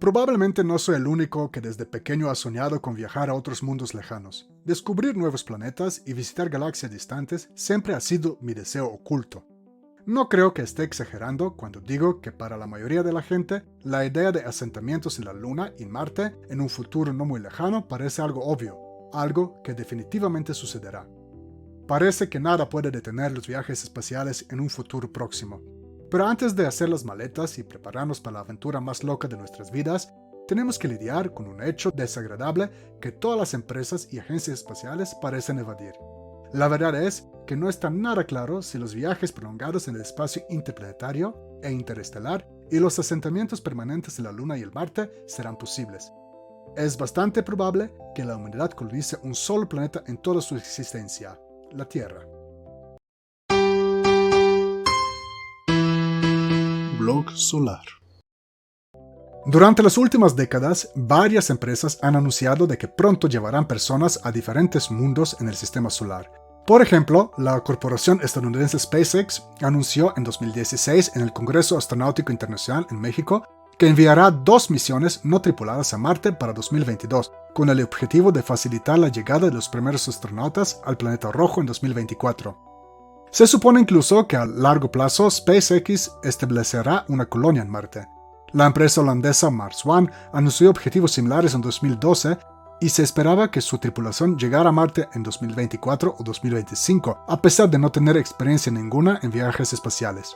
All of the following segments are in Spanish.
Probablemente no soy el único que desde pequeño ha soñado con viajar a otros mundos lejanos. Descubrir nuevos planetas y visitar galaxias distantes siempre ha sido mi deseo oculto. No creo que esté exagerando cuando digo que para la mayoría de la gente, la idea de asentamientos en la Luna y Marte en un futuro no muy lejano parece algo obvio, algo que definitivamente sucederá. Parece que nada puede detener los viajes espaciales en un futuro próximo. Pero antes de hacer las maletas y prepararnos para la aventura más loca de nuestras vidas, tenemos que lidiar con un hecho desagradable que todas las empresas y agencias espaciales parecen evadir. La verdad es que no está nada claro si los viajes prolongados en el espacio interplanetario e interestelar y los asentamientos permanentes en la Luna y el Marte serán posibles. Es bastante probable que la humanidad colonice un solo planeta en toda su existencia, la Tierra. Blog solar. Durante las últimas décadas, varias empresas han anunciado de que pronto llevarán personas a diferentes mundos en el sistema solar. Por ejemplo, la corporación estadounidense SpaceX anunció en 2016 en el Congreso Astronáutico Internacional en México que enviará 2 misiones no tripuladas a Marte para 2022, con el objetivo de facilitar la llegada de los primeros astronautas al planeta rojo en 2024. Se supone incluso que a largo plazo SpaceX establecerá una colonia en Marte. La empresa holandesa Mars One anunció objetivos similares en 2012 y se esperaba que su tripulación llegara a Marte en 2024 o 2025, a pesar de no tener experiencia ninguna en viajes espaciales.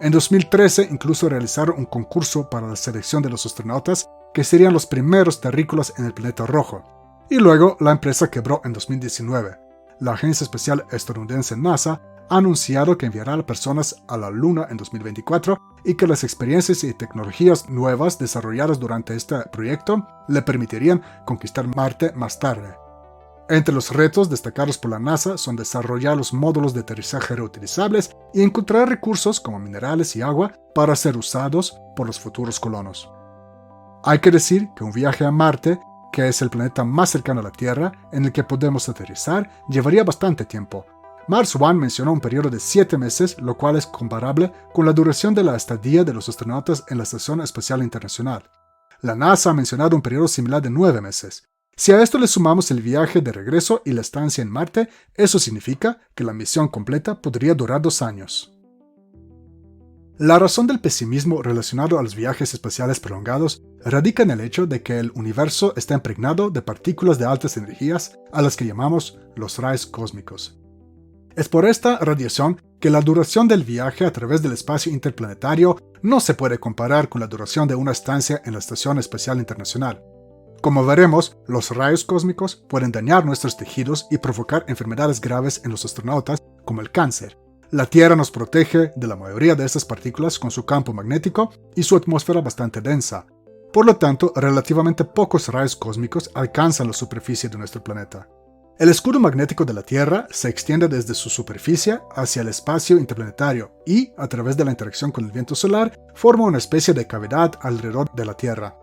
En 2013 incluso realizaron un concurso para la selección de los astronautas que serían los primeros terrícolas en el planeta rojo. Y luego la empresa quebró en 2019. La agencia espacial estadounidense NASA ha anunciado que enviará a personas a la Luna en 2024 y que las experiencias y tecnologías nuevas desarrolladas durante este proyecto le permitirían conquistar Marte más tarde. Entre los retos destacados por la NASA son desarrollar los módulos de aterrizaje reutilizables y encontrar recursos como minerales y agua para ser usados por los futuros colonos. Hay que decir que un viaje a Marte, que es el planeta más cercano a la Tierra en el que podemos aterrizar, llevaría bastante tiempo. Mars One mencionó un periodo de 7 meses, lo cual es comparable con la duración de la estadía de los astronautas en la Estación Espacial Internacional. La NASA ha mencionado un periodo similar de 9 meses. Si a esto le sumamos el viaje de regreso y la estancia en Marte, eso significa que la misión completa podría durar 2 años. La razón del pesimismo relacionado a los viajes espaciales prolongados radica en el hecho de que el universo está impregnado de partículas de altas energías a las que llamamos los rayos cósmicos. Es por esta radiación que la duración del viaje a través del espacio interplanetario no se puede comparar con la duración de una estancia en la Estación Espacial Internacional. Como veremos, los rayos cósmicos pueden dañar nuestros tejidos y provocar enfermedades graves en los astronautas, como el cáncer. La Tierra nos protege de la mayoría de estas partículas con su campo magnético y su atmósfera bastante densa. Por lo tanto, relativamente pocos rayos cósmicos alcanzan la superficie de nuestro planeta. El escudo magnético de la Tierra se extiende desde su superficie hacia el espacio interplanetario y, a través de la interacción con el viento solar, forma una especie de cavidad alrededor de la Tierra.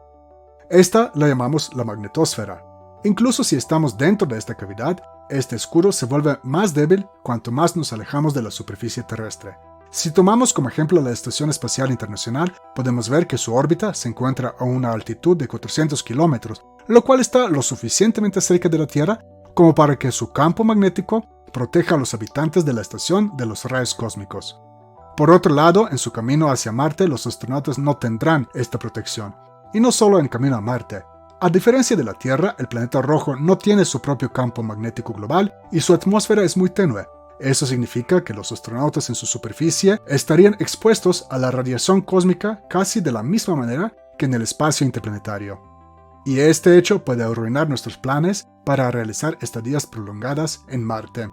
Esta la llamamos la magnetosfera. Incluso si estamos dentro de esta cavidad, este escudo se vuelve más débil cuanto más nos alejamos de la superficie terrestre. Si tomamos como ejemplo la Estación Espacial Internacional, podemos ver que su órbita se encuentra a una altitud de 400 kilómetros, lo cual está lo suficientemente cerca de la Tierra como para que su campo magnético proteja a los habitantes de la estación de los rayos cósmicos. Por otro lado, en su camino hacia Marte, los astronautas no tendrán esta protección, y no solo en camino a Marte. A diferencia de la Tierra, el planeta rojo no tiene su propio campo magnético global y su atmósfera es muy tenue. Eso significa que los astronautas en su superficie estarían expuestos a la radiación cósmica casi de la misma manera que en el espacio interplanetario. Y este hecho puede arruinar nuestros planes para realizar estadías prolongadas en Marte.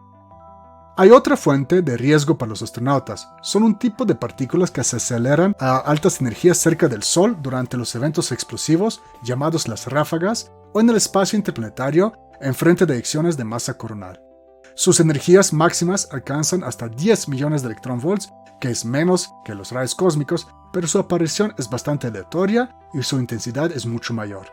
Hay otra fuente de riesgo para los astronautas. Son un tipo de partículas que se aceleran a altas energías cerca del Sol durante los eventos explosivos llamados las ráfagas o en el espacio interplanetario en frente de eyecciones de masa coronal. Sus energías máximas alcanzan hasta 10 millones de electronvolts, que es menos que los rayos cósmicos, pero su aparición es bastante aleatoria y su intensidad es mucho mayor.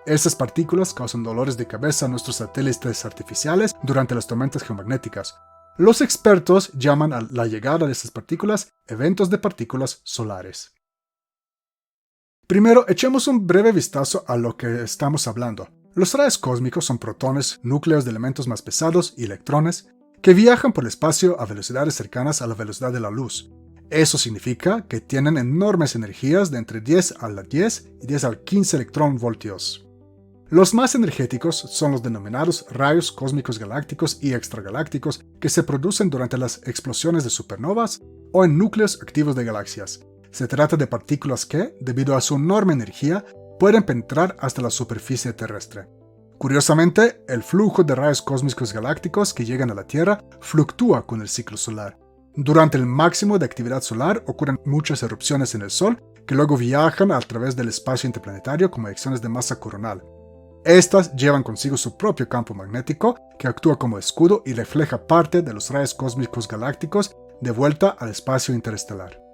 Estas partículas causan dolores de cabeza a nuestros satélites artificiales durante las tormentas geomagnéticas. Los expertos llaman a la llegada de estas partículas eventos de partículas solares. Primero, echemos un breve vistazo a lo que estamos hablando. Los rayos cósmicos son protones, núcleos de elementos más pesados y electrones que viajan por el espacio a velocidades cercanas a la velocidad de la luz. Eso significa que tienen enormes energías de entre 10 a la 10 y 10 al 15 electronvoltios. Los más energéticos son los denominados rayos cósmicos galácticos y extragalácticos que se producen durante las explosiones de supernovas o en núcleos activos de galaxias. Se trata de partículas que, debido a su enorme energía, pueden penetrar hasta la superficie terrestre. Curiosamente, el flujo de rayos cósmicos galácticos que llegan a la Tierra fluctúa con el ciclo solar. Durante el máximo de actividad solar ocurren muchas erupciones en el Sol que luego viajan a través del espacio interplanetario como eyecciones de masa coronal. Estas llevan consigo su propio campo magnético que actúa como escudo y refleja parte de los rayos cósmicos galácticos de vuelta al espacio interestelar.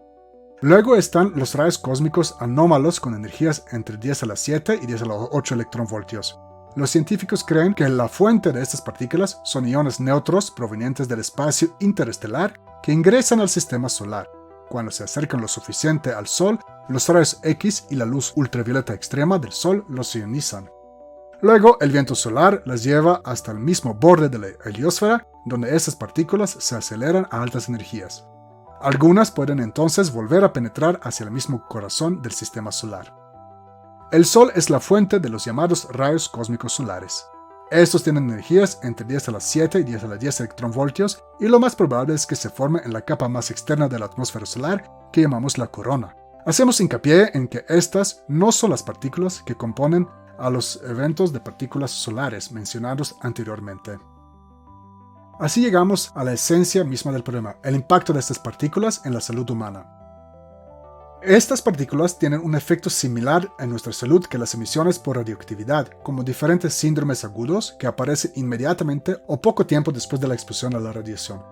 Luego están los rayos cósmicos anómalos con energías entre 10 a la 7 y 10 a la 8 electronvoltios. Los científicos creen que la fuente de estas partículas son iones neutros provenientes del espacio interestelar que ingresan al sistema solar. Cuando se acercan lo suficiente al Sol, los rayos X y la luz ultravioleta extrema del Sol los ionizan. Luego, el viento solar las lleva hasta el mismo borde de la heliosfera, donde esas partículas se aceleran a altas energías. Algunas pueden entonces volver a penetrar hacia el mismo corazón del sistema solar. El Sol es la fuente de los llamados rayos cósmicos solares. Estos tienen energías entre 10 a la 7 y 10 a la 10 electronvoltios y lo más probable es que se forme en la capa más externa de la atmósfera solar que llamamos la corona. Hacemos hincapié en que estas no son las partículas que componen a los eventos de partículas solares mencionados anteriormente. Así llegamos a la esencia misma del problema, el impacto de estas partículas en la salud humana. Estas partículas tienen un efecto similar en nuestra salud que las emisiones por radioactividad, como diferentes síndromes agudos que aparecen inmediatamente o poco tiempo después de la exposición a la radiación.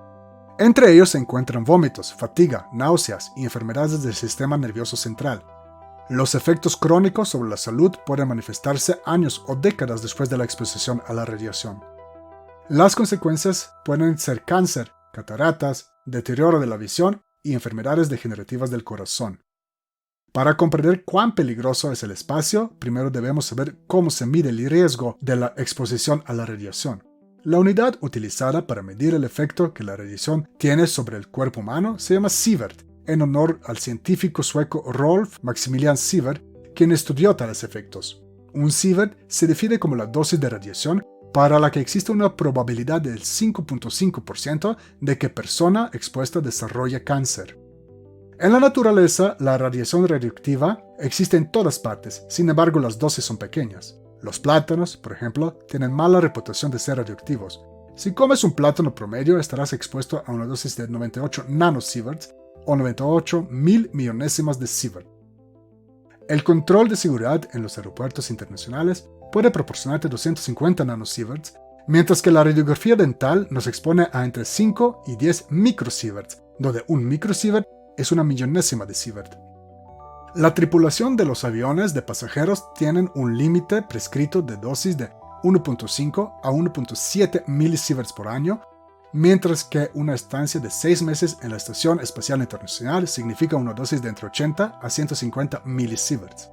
Entre ellos se encuentran vómitos, fatiga, náuseas y enfermedades del sistema nervioso central. Los efectos crónicos sobre la salud pueden manifestarse años o décadas después de la exposición a la radiación. Las consecuencias pueden ser cáncer, cataratas, deterioro de la visión y enfermedades degenerativas del corazón. Para comprender cuán peligroso es el espacio, primero debemos saber cómo se mide el riesgo de la exposición a la radiación. La unidad utilizada para medir el efecto que la radiación tiene sobre el cuerpo humano se llama sievert, en honor al científico sueco Rolf Maximilian Sievert, quien estudió tales efectos. Un sievert se define como la dosis de radiación para la que existe una probabilidad del 5.5% de que persona expuesta desarrolle cáncer. En la naturaleza, la radiación radioactiva existe en todas partes, sin embargo las dosis son pequeñas. Los plátanos, por ejemplo, tienen mala reputación de ser radioactivos. Si comes un plátano promedio, estarás expuesto a una dosis de 98 nanosieverts o 98.000 millonésimas de sievert. El control de seguridad en los aeropuertos internacionales puede proporcionarte 250 nanosieverts, mientras que la radiografía dental nos expone a entre 5 y 10 microsieverts, donde un microsievert es una millonésima de sievert. La tripulación de los aviones de pasajeros tienen un límite prescrito de dosis de 1.5 a 1.7 milisieverts por año, mientras que una estancia de 6 meses en la Estación Espacial Internacional significa una dosis de entre 80 a 150 milisieverts.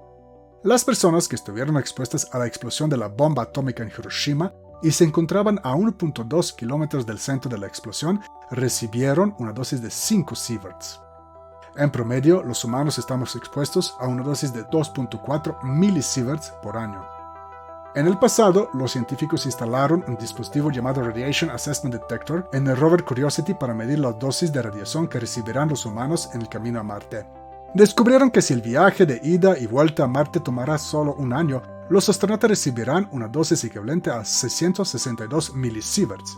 Las personas que estuvieron expuestas a la explosión de la bomba atómica en Hiroshima y se encontraban a 1.2 kilómetros del centro de la explosión recibieron una dosis de 5 sieverts. En promedio, los humanos estamos expuestos a una dosis de 2.4 milisieverts por año. En el pasado, los científicos instalaron un dispositivo llamado Radiation Assessment Detector en el rover Curiosity para medir la dosis de radiación que recibirán los humanos en el camino a Marte. Descubrieron que si el viaje de ida y vuelta a Marte tomará solo un año, los astronautas recibirán una dosis equivalente a 662 milisieverts.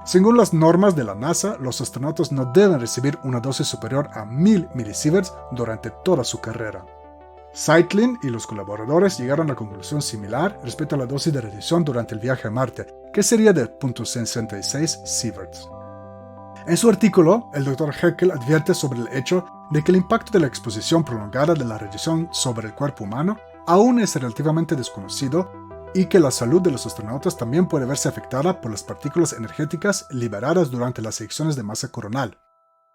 Según las normas de la NASA, los astronautas no deben recibir una dosis superior a 1000 milisieverts durante toda su carrera. Zeitlin y los colaboradores llegaron a una conclusión similar respecto a la dosis de radiación durante el viaje a Marte, que sería de 0.66 sieverts. En su artículo, el Dr. Haeckel advierte sobre el hecho de que el impacto de la exposición prolongada de la radiación sobre el cuerpo humano aún es relativamente desconocido y que la salud de los astronautas también puede verse afectada por las partículas energéticas liberadas durante las eyecciones de masa coronal.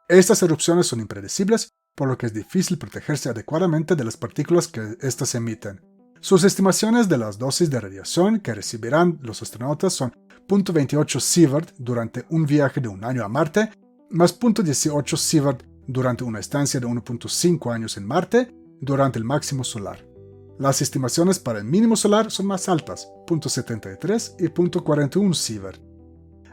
Estas erupciones son impredecibles, por lo que es difícil protegerse adecuadamente de las partículas que éstas emiten. Sus estimaciones de las dosis de radiación que recibirán los astronautas son 0.28 sievert durante un viaje de un año a Marte, más 0.18 sievert durante una estancia de 1.5 años en Marte durante el máximo solar. Las estimaciones para el mínimo solar son más altas, 0.73 y 0.41 sievert.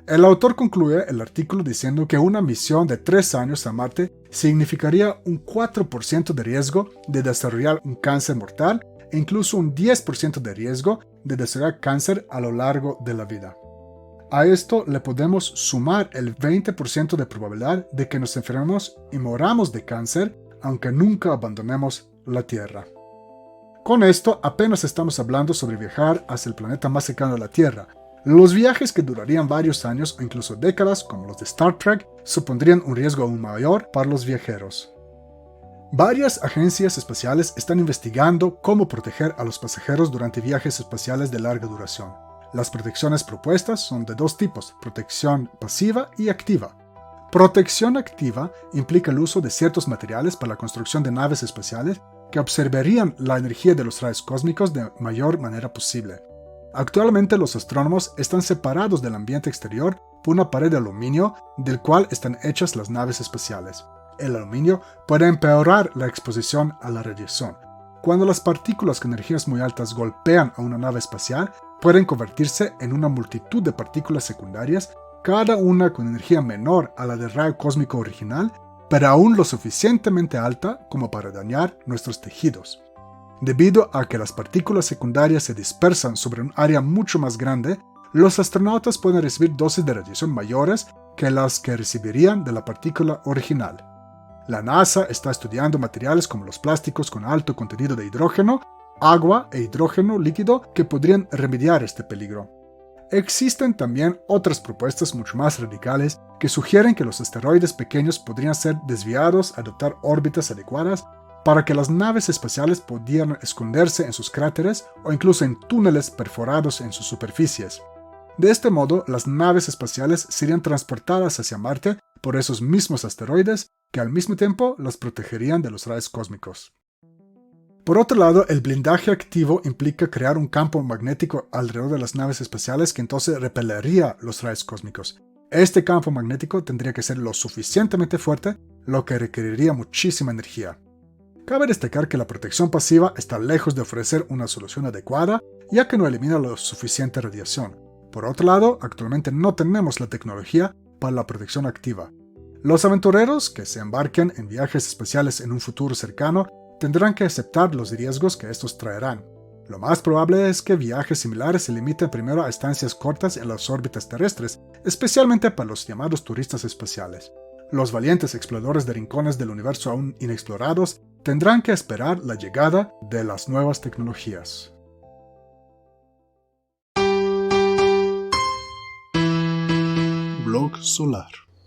El autor concluye el artículo diciendo que una misión de 3 años a Marte significaría un 4% de riesgo de desarrollar un cáncer mortal e incluso un 10% de riesgo de desarrollar cáncer a lo largo de la vida. A esto le podemos sumar el 20% de probabilidad de que nos enfermemos y moramos de cáncer, aunque nunca abandonemos la Tierra. Con esto apenas estamos hablando sobre viajar hacia el planeta más cercano a la Tierra. Los viajes que durarían varios años o incluso décadas, como los de Star Trek, supondrían un riesgo aún mayor para los viajeros. Varias agencias espaciales están investigando cómo proteger a los pasajeros durante viajes espaciales de larga duración. Las protecciones propuestas son de dos tipos: protección pasiva y activa. Protección activa implica el uso de ciertos materiales para la construcción de naves espaciales que absorberían la energía de los rayos cósmicos de mayor manera posible. Actualmente los astrónomos están separados del ambiente exterior por una pared de aluminio del cual están hechas las naves espaciales. El aluminio puede empeorar la exposición a la radiación. Cuando las partículas con energías muy altas golpean a una nave espacial, pueden convertirse en una multitud de partículas secundarias, cada una con energía menor a la del rayo cósmico original, pero aún lo suficientemente alta como para dañar nuestros tejidos. Debido a que las partículas secundarias se dispersan sobre un área mucho más grande, los astronautas pueden recibir dosis de radiación mayores que las que recibirían de la partícula original. La NASA está estudiando materiales como los plásticos con alto contenido de hidrógeno, agua e hidrógeno líquido que podrían remediar este peligro. Existen también otras propuestas mucho más radicales que sugieren que los asteroides pequeños podrían ser desviados a adoptar órbitas adecuadas para que las naves espaciales pudieran esconderse en sus cráteres o incluso en túneles perforados en sus superficies. De este modo, las naves espaciales serían transportadas hacia Marte por esos mismos asteroides que al mismo tiempo las protegerían de los rayos cósmicos. Por otro lado, el blindaje activo implica crear un campo magnético alrededor de las naves espaciales que entonces repelería los rayos cósmicos. Este campo magnético tendría que ser lo suficientemente fuerte, lo que requeriría muchísima energía. Cabe destacar que la protección pasiva está lejos de ofrecer una solución adecuada, ya que no elimina la suficiente radiación. Por otro lado, actualmente no tenemos la tecnología para la protección activa. Los aventureros que se embarquen en viajes espaciales en un futuro cercano tendrán que aceptar los riesgos que estos traerán. Lo más probable es que viajes similares se limiten primero a estancias cortas en las órbitas terrestres, especialmente para los llamados turistas espaciales. Los valientes exploradores de rincones del universo aún inexplorados tendrán que esperar la llegada de las nuevas tecnologías. Blog Solar.